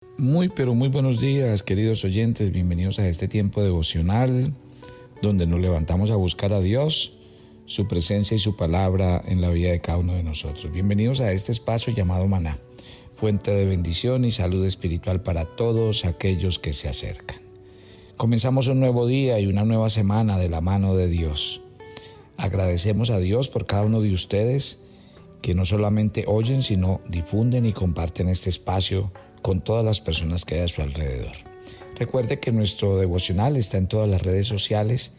Pero muy buenos días, queridos oyentes. Bienvenidos a este tiempo devocional donde nos levantamos a buscar a Dios, su presencia y su palabra en la vida de cada uno de nosotros. Bienvenidos a este espacio llamado Maná, fuente de bendición y salud espiritual para todos aquellos que se acercan. Comenzamos un nuevo día y una nueva semana de la mano de Dios. Agradecemos a Dios por cada uno de ustedes que no solamente oyen, sino difunden y comparten este espacio con todas las personas que hay a su alrededor. Recuerde que nuestro devocional está en todas las redes sociales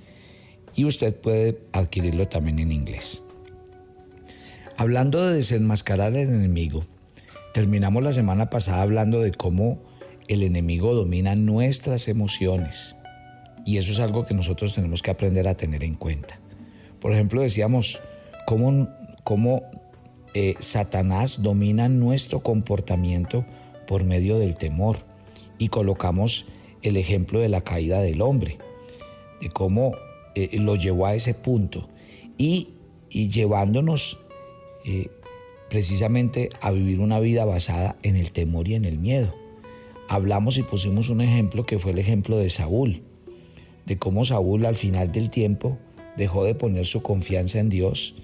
y usted puede adquirirlo también en inglés. Hablando de desenmascarar al enemigo, terminamos la semana pasada hablando de cómo el enemigo domina nuestras emociones y eso es algo que nosotros tenemos que aprender a tener en cuenta. Por ejemplo, decíamos cómo Satanás domina nuestro comportamiento por medio del temor y colocamos el ejemplo de la caída del hombre, de cómo lo llevó a ese punto y llevándonos precisamente a vivir una vida basada en el temor y en el miedo. Hablamos y pusimos un ejemplo que fue el ejemplo de Saúl, de cómo Saúl al final del tiempo dejó de poner su confianza en Dios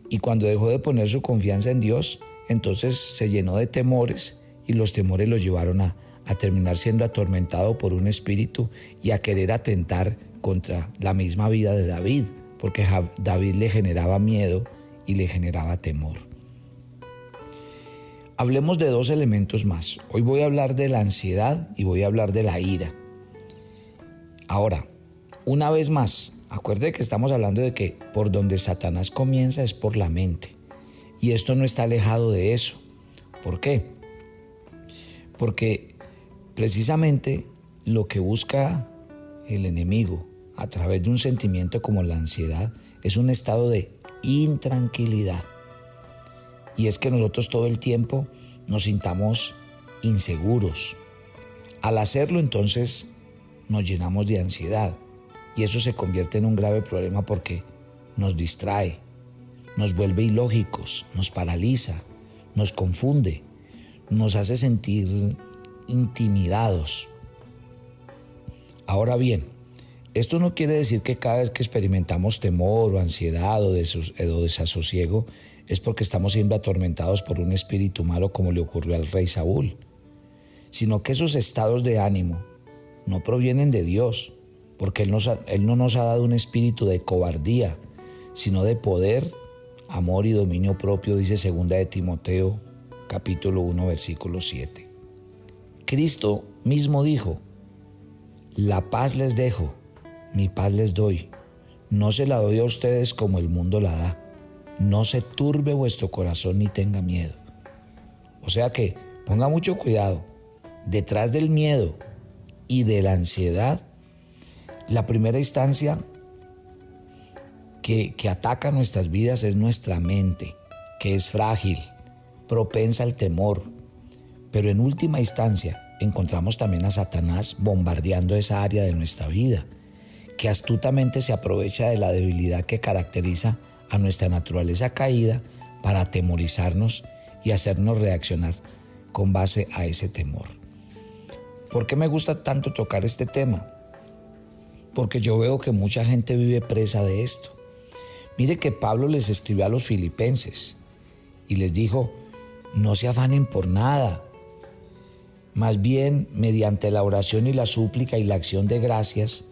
y cuando dejó de poner su confianza en Dios, entonces se llenó de temores y los temores lo llevaron a terminar siendo atormentado por un espíritu y a querer atentar contra la misma vida de David, porque David le generaba miedo y le generaba temor. Hablemos de dos elementos más. Hoy voy a hablar de la ansiedad y voy a hablar de la ira. Ahora, una vez más, acuerde que estamos hablando de que por donde Satanás comienza es por la mente. Y esto no está alejado de eso. ¿Por qué? Porque precisamente lo que busca el enemigo a través de un sentimiento como la ansiedad es un estado de intranquilidad. Y es que nosotros todo el tiempo nos sintamos inseguros. Al hacerlo entonces nos llenamos de ansiedad y eso se convierte en un grave problema porque nos distrae, nos vuelve ilógicos, nos paraliza, nos confunde, nos hace sentir intimidados. Ahora bien, esto no quiere decir que cada vez que experimentamos temor o ansiedad o desasosiego es porque estamos siendo atormentados por un espíritu malo como le ocurrió al rey Saúl, sino que esos estados de ánimo no provienen de Dios, porque Él no nos ha dado un espíritu de cobardía, sino de poder, amor y dominio propio, dice 2 de Timoteo, capítulo 1, versículo 7. Cristo mismo dijo: la paz les dejo, mi paz les doy. No se la doy a ustedes como el mundo la da. No se turbe vuestro corazón ni tenga miedo. O sea que ponga mucho cuidado. Detrás del miedo y de la ansiedad, la primera instancia que ataca nuestras vidas es nuestra mente, que es frágil, propensa al temor, pero en última instancia encontramos también a Satanás bombardeando esa área de nuestra vida, que astutamente se aprovecha de la debilidad que caracteriza a nuestra naturaleza caída para atemorizarnos y hacernos reaccionar con base a ese temor. ¿Por qué me gusta tanto tocar este tema? Porque yo veo que mucha gente vive presa de esto. Mire que Pablo les escribió a los filipenses y les dijo: no se afanen por nada, más bien mediante la oración y la súplica y la acción de gracias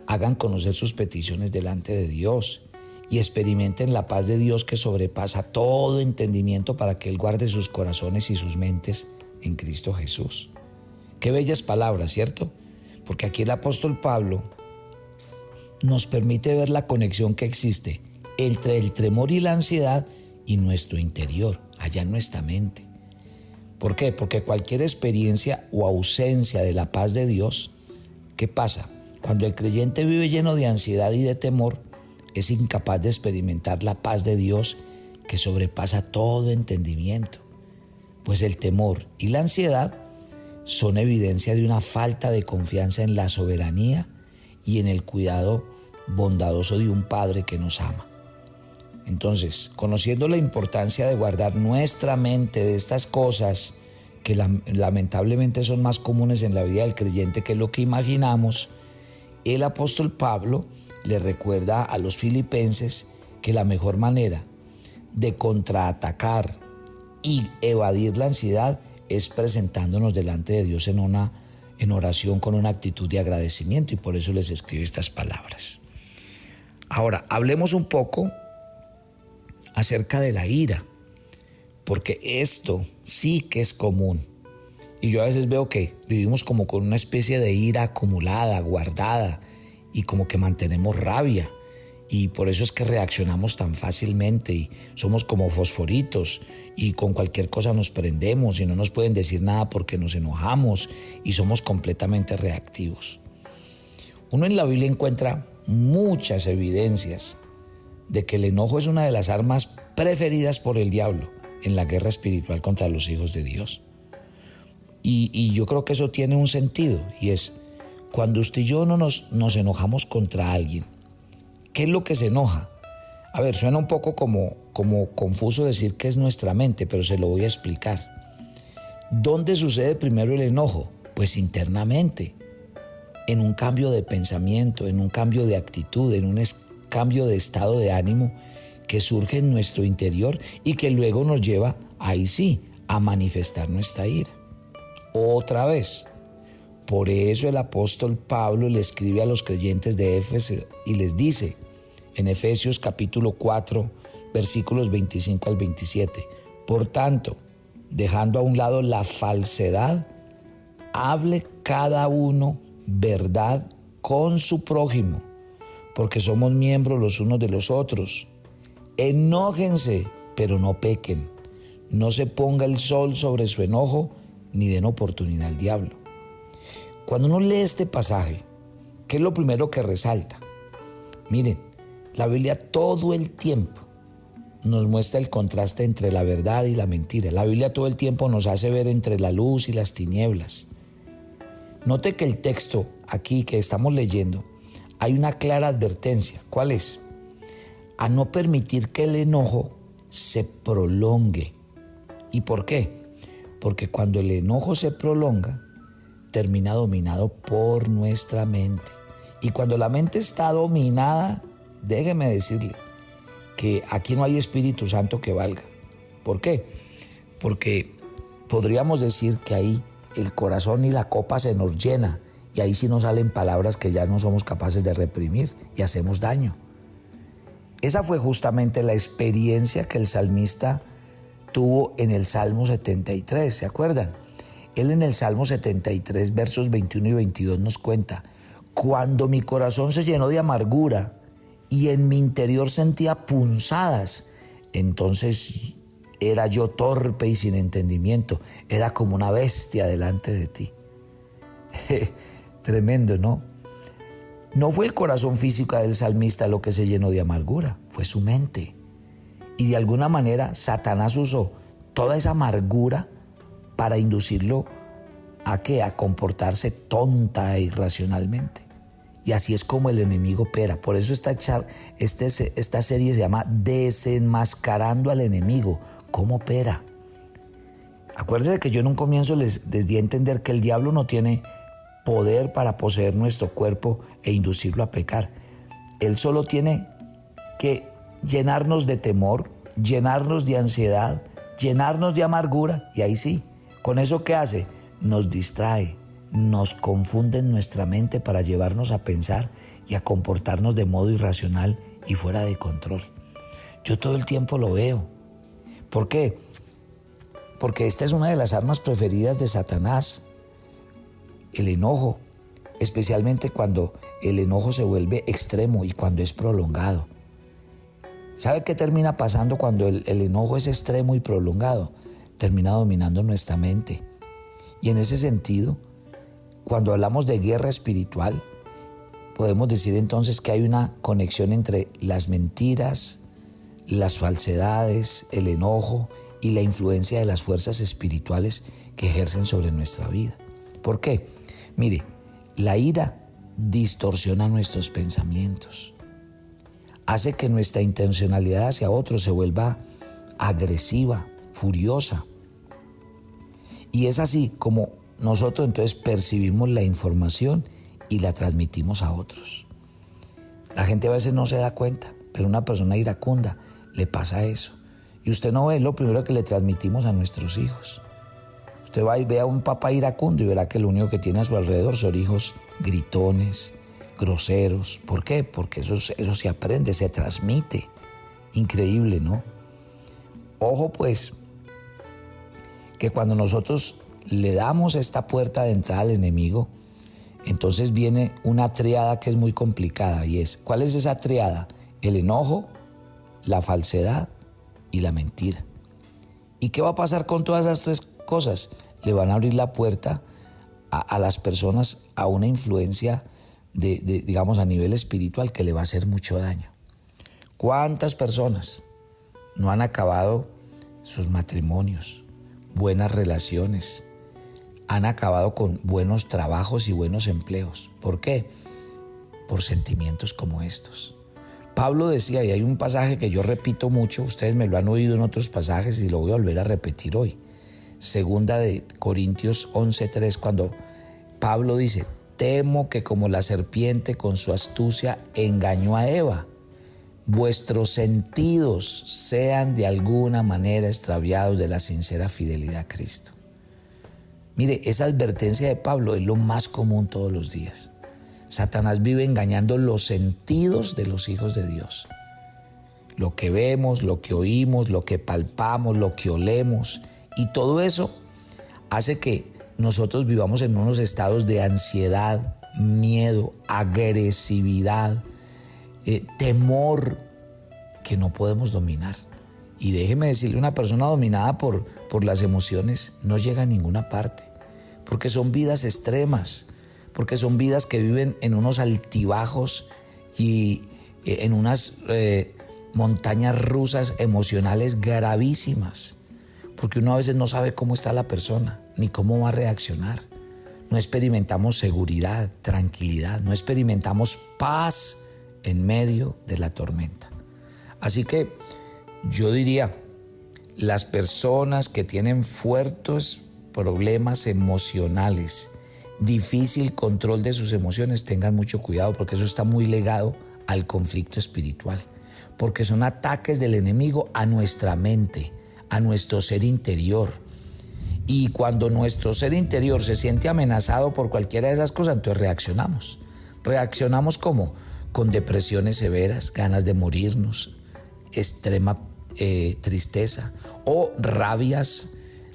hagan conocer sus peticiones delante de Dios y experimenten la paz de Dios que sobrepasa todo entendimiento para que Él guarde sus corazones y sus mentes en Cristo Jesús. Qué bellas palabras, ¿cierto? Porque aquí el apóstol Pablo nos permite ver la conexión que existe entre el temor y la ansiedad y nuestro interior, allá en nuestra mente. ¿Por qué? Porque cualquier experiencia o ausencia de la paz de Dios, ¿qué pasa? Cuando el creyente vive lleno de ansiedad y de temor, es incapaz de experimentar la paz de Dios que sobrepasa todo entendimiento. Pues el temor y la ansiedad son evidencia de una falta de confianza en la soberanía y en el cuidado bondadoso de un Padre que nos ama. Entonces, conociendo la importancia de guardar nuestra mente de estas cosas que lamentablemente son más comunes en la vida del creyente que lo que imaginamos, el apóstol Pablo le recuerda a los filipenses que la mejor manera de contraatacar y evadir la ansiedad es presentándonos delante de Dios en oración con una actitud de agradecimiento, y por eso les escribe estas palabras. Ahora, hablemos un poco acerca de la ira, porque esto sí que es común. Y yo a veces veo que vivimos como con una especie de ira acumulada, guardada, y como que mantenemos rabia. Y por eso es que reaccionamos tan fácilmente y somos como fosforitos y con cualquier cosa nos prendemos y no nos pueden decir nada porque nos enojamos y somos completamente reactivos. Uno en la Biblia encuentra muchas evidencias de que el enojo es una de las armas preferidas por el diablo en la guerra espiritual contra los hijos de Dios. Y yo creo que eso tiene un sentido, y es cuando usted y yo no nos enojamos contra alguien. ¿Qué es lo que se enoja? A ver, suena un poco como confuso decir que es nuestra mente, pero se lo voy a explicar. ¿Dónde sucede primero el enojo? Pues internamente, en un cambio de pensamiento, en un cambio de actitud, en un cambio de estado de ánimo que surge en nuestro interior y que luego nos lleva, ahí sí, a manifestar nuestra ira. Otra vez. Por eso el apóstol Pablo le escribe a los creyentes de Éfeso y les dice en Efesios capítulo 4, versículos 25 al 27, por tanto, dejando a un lado la falsedad, hable cada uno verdad con su prójimo, porque somos miembros los unos de los otros. Enójense, pero no pequen. No se ponga el sol sobre su enojo, ni den oportunidad al diablo. Cuando uno lee este pasaje, ¿qué es lo primero que resalta? Miren, la Biblia todo el tiempo nos muestra el contraste entre la verdad y la mentira. La Biblia todo el tiempo nos hace ver entre la luz y las tinieblas. Note que el texto aquí que estamos leyendo, hay una clara advertencia. ¿Cuál es? A no permitir que el enojo se prolongue. ¿Y por qué? Porque cuando el enojo se prolonga, termina dominado por nuestra mente. Y cuando la mente está dominada, déjeme decirle que aquí no hay Espíritu Santo que valga. ¿Por qué? Porque podríamos decir que ahí el corazón y la copa se nos llena y ahí sí nos salen palabras que ya no somos capaces de reprimir y hacemos daño. Esa fue justamente la experiencia que el salmista tuvo en el Salmo 73, ¿se acuerdan? Él en el Salmo 73, versos 21 y 22 nos cuenta: cuando mi corazón se llenó de amargura y en mi interior sentía punzadas, entonces era yo torpe y sin entendimiento, era como una bestia delante de ti. Tremendo, ¿no? No fue el corazón físico del salmista lo que se llenó de amargura, fue su mente. Y de alguna manera Satanás usó toda esa amargura para inducirlo ¿a qué? A comportarse tonta e irracionalmente. Y así es como el enemigo opera. Por eso esta serie se llama Desenmascarando al enemigo. ¿Cómo opera? Acuérdense que yo en un comienzo les di a entender que el diablo no tiene poder para poseer nuestro cuerpo e inducirlo a pecar. Él solo tiene que llenarnos de temor, llenarnos de ansiedad, llenarnos de amargura, y ahí sí, ¿con eso qué hace? Nos distrae, nos confunde en nuestra mente para llevarnos a pensar y a comportarnos de modo irracional y fuera de control. Yo todo el tiempo lo veo. ¿Por qué? Porque esta es una de las armas preferidas de Satanás, el enojo, especialmente cuando el enojo se vuelve extremo y cuando es prolongado. ¿Sabe qué termina pasando cuando el enojo es extremo y prolongado? Termina dominando nuestra mente. Y en ese sentido, cuando hablamos de guerra espiritual, podemos decir entonces que hay una conexión entre las mentiras, las falsedades, el enojo y la influencia de las fuerzas espirituales que ejercen sobre nuestra vida. ¿Por qué? Mire, la ira distorsiona nuestros pensamientos, hace que nuestra intencionalidad hacia otros se vuelva agresiva, furiosa. Y es así como nosotros entonces percibimos la información y la transmitimos a otros. La gente a veces no se da cuenta, pero una persona iracunda le pasa eso. Y usted no ve, es lo primero que le transmitimos a nuestros hijos. Usted va y ve a un papá iracundo y verá que lo único que tiene a su alrededor son hijos gritones, groseros. ¿Por qué? Porque eso se aprende, se transmite. Increíble, ¿no? Ojo pues, que cuando nosotros le damos esta puerta de entrada al enemigo, entonces viene una triada que es muy complicada y es, ¿cuál es esa triada? El enojo, la falsedad y la mentira. ¿Y qué va a pasar con todas esas tres cosas? Le van a abrir la puerta a las personas a una influencia digamos, a nivel espiritual que le va a hacer mucho daño. ¿Cuántas personas no han acabado sus matrimonios, buenas relaciones? Han acabado con buenos trabajos y buenos empleos. ¿Por qué? Por sentimientos como estos. Pablo decía, y hay un pasaje que yo repito mucho, ustedes me lo han oído en otros pasajes y lo voy a volver a repetir hoy. Segunda de Corintios 11:3, cuando Pablo dice, temo que como la serpiente con su astucia engañó a Eva, vuestros sentidos sean de alguna manera extraviados de la sincera fidelidad a Cristo. Mire, esa advertencia de Pablo es lo más común todos los días. Satanás vive engañando los sentidos de los hijos de Dios. Lo que vemos, lo que oímos, lo que palpamos, lo que olemos, y todo eso hace que nosotros vivamos en unos estados de ansiedad, miedo, agresividad, temor que no podemos dominar. Y déjeme decirle, una persona dominada por las emociones no llega a ninguna parte, porque son vidas extremas, porque son vidas que viven en unos altibajos y en unas montañas rusas emocionales gravísimas, porque uno a veces no sabe cómo está la persona, ni cómo va a reaccionar. No experimentamos seguridad, tranquilidad, no experimentamos paz en medio de la tormenta. Así que yo diría, las personas que tienen fuertes problemas emocionales, difícil control de sus emociones, tengan mucho cuidado, porque eso está muy ligado al conflicto espiritual, porque son ataques del enemigo a nuestra mente, a nuestro ser interior. Y cuando nuestro ser interior se siente amenazado por cualquiera de esas cosas, entonces reaccionamos. ¿Reaccionamos cómo? Con depresiones severas, ganas de morirnos, extrema tristeza o rabias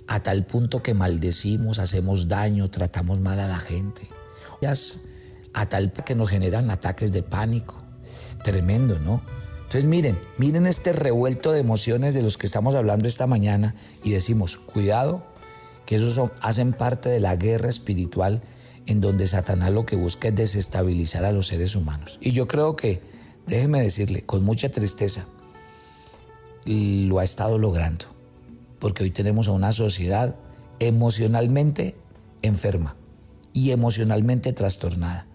a tal punto que maldecimos, hacemos daño, tratamos mal a la gente. A tal punto que nos generan ataques de pánico. Tremendo, ¿no? Entonces miren este revuelto de emociones de los que estamos hablando esta mañana y decimos, cuidado, que esos hacen parte de la guerra espiritual en donde Satanás lo que busca es desestabilizar a los seres humanos. Y yo creo que, déjeme decirle, con mucha tristeza, lo ha estado logrando, porque hoy tenemos a una sociedad emocionalmente enferma y emocionalmente trastornada,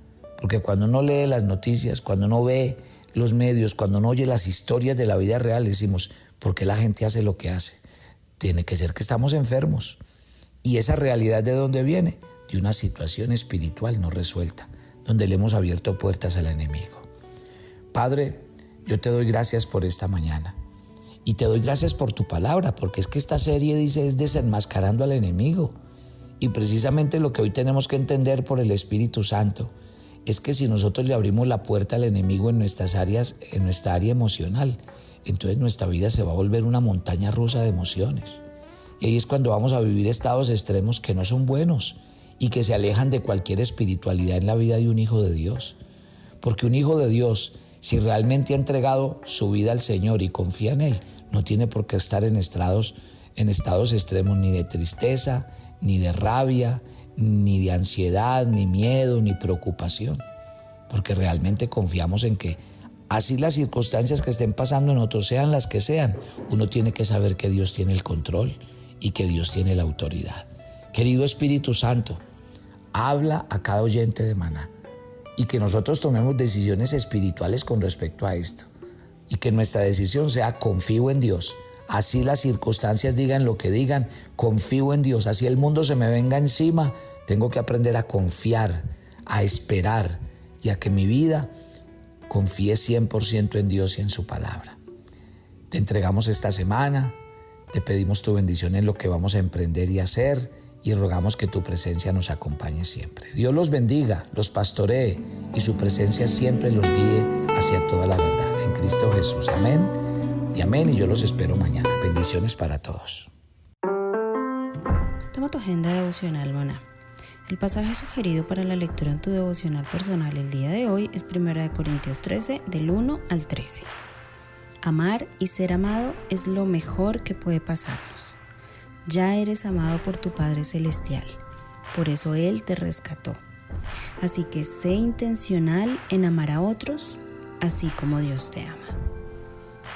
porque cuando uno lee las noticias, cuando uno ve los medios, cuando uno oye las historias de la vida real, decimos, ¿por qué la gente hace lo que hace? Tiene que ser que estamos enfermos. ¿Y esa realidad de dónde viene? De una situación espiritual no resuelta, donde le hemos abierto puertas al enemigo. Padre, yo te doy gracias por esta mañana. Y te doy gracias por tu palabra, porque es que esta serie dice es desenmascarando al enemigo. Y precisamente lo que hoy tenemos que entender por el Espíritu Santo es que si nosotros le abrimos la puerta al enemigo en nuestras áreas, en nuestra área emocional, entonces nuestra vida se va a volver una montaña rusa de emociones. Y ahí es cuando vamos a vivir estados extremos que no son buenos y que se alejan de cualquier espiritualidad en la vida de un hijo de Dios. Porque un hijo de Dios, si realmente ha entregado su vida al Señor y confía en Él, no tiene por qué estar en estados extremos ni de tristeza, ni de rabia, ni de ansiedad, ni miedo, ni preocupación. Porque realmente confiamos en que así las circunstancias que estén pasando en otros, sean las que sean, uno tiene que saber que Dios tiene el control y que Dios tiene la autoridad. Querido Espíritu Santo, habla a cada oyente de Maná y que nosotros tomemos decisiones espirituales con respecto a esto y que nuestra decisión sea confío en Dios, Así las circunstancias digan lo que digan, confío en Dios. Así el mundo se me venga encima, tengo que aprender a confiar, a esperar y a que mi vida confíe 100% en Dios y en su palabra. Te entregamos esta semana, te pedimos tu bendición en lo que vamos a emprender y hacer y rogamos que tu presencia nos acompañe siempre. Dios los bendiga, los pastoree y su presencia siempre los guíe hacia toda la verdad. En Cristo Jesús. Amén y amén. Y yo los espero mañana. Bendiciones para todos. Toma tu agenda devocional Maná. El pasaje sugerido para la lectura en tu devocional personal el día de hoy es 1 Corintios 13, del 1 al 13. Amar y ser amado es lo mejor que puede pasarnos. Ya eres amado por tu Padre Celestial, por eso Él te rescató. Así que sé intencional en amar a otros, así como Dios te ama.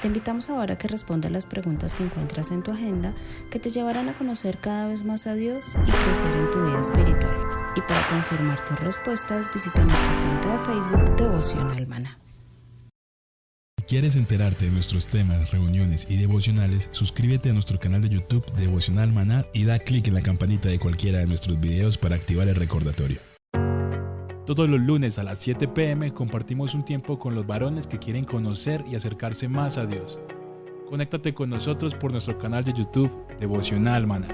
Te invitamos ahora a que respondas las preguntas que encuentras en tu agenda, que te llevarán a conocer cada vez más a Dios y crecer en tu vida espiritual. Y para confirmar tus respuestas, visita nuestra cuenta de Facebook Devocional Maná. Si quieres enterarte de nuestros temas, reuniones y devocionales, suscríbete a nuestro canal de YouTube Devocional Maná y da clic en la campanita de cualquiera de nuestros videos para activar el recordatorio. Todos los lunes a las 7 p.m. compartimos un tiempo con los varones que quieren conocer y acercarse más a Dios. Conéctate con nosotros por nuestro canal de YouTube Devocional Maná.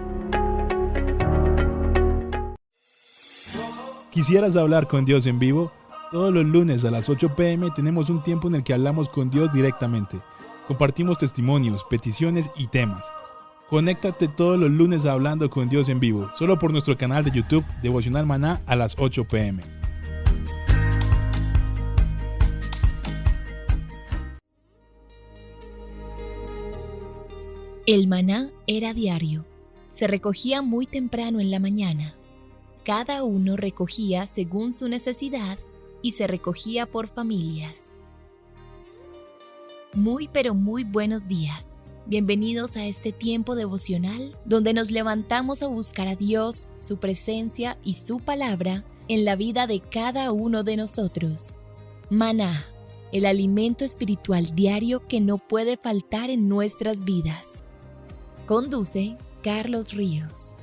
¿Quisieras hablar con Dios en vivo? Todos los lunes a las 8 p.m. tenemos un tiempo en el que hablamos con Dios directamente. Compartimos testimonios, peticiones y temas. Conéctate todos los lunes a Hablando con Dios en vivo, solo por nuestro canal de YouTube Devocional Maná a las 8 p.m. El maná era diario. Se recogía muy temprano en la mañana. Cada uno recogía según su necesidad y se recogía por familias. Muy pero muy buenos días. Bienvenidos a este tiempo devocional donde nos levantamos a buscar a Dios, su presencia y su palabra en la vida de cada uno de nosotros. Maná, el alimento espiritual diario que no puede faltar en nuestras vidas. Conduce Carlos Ríos.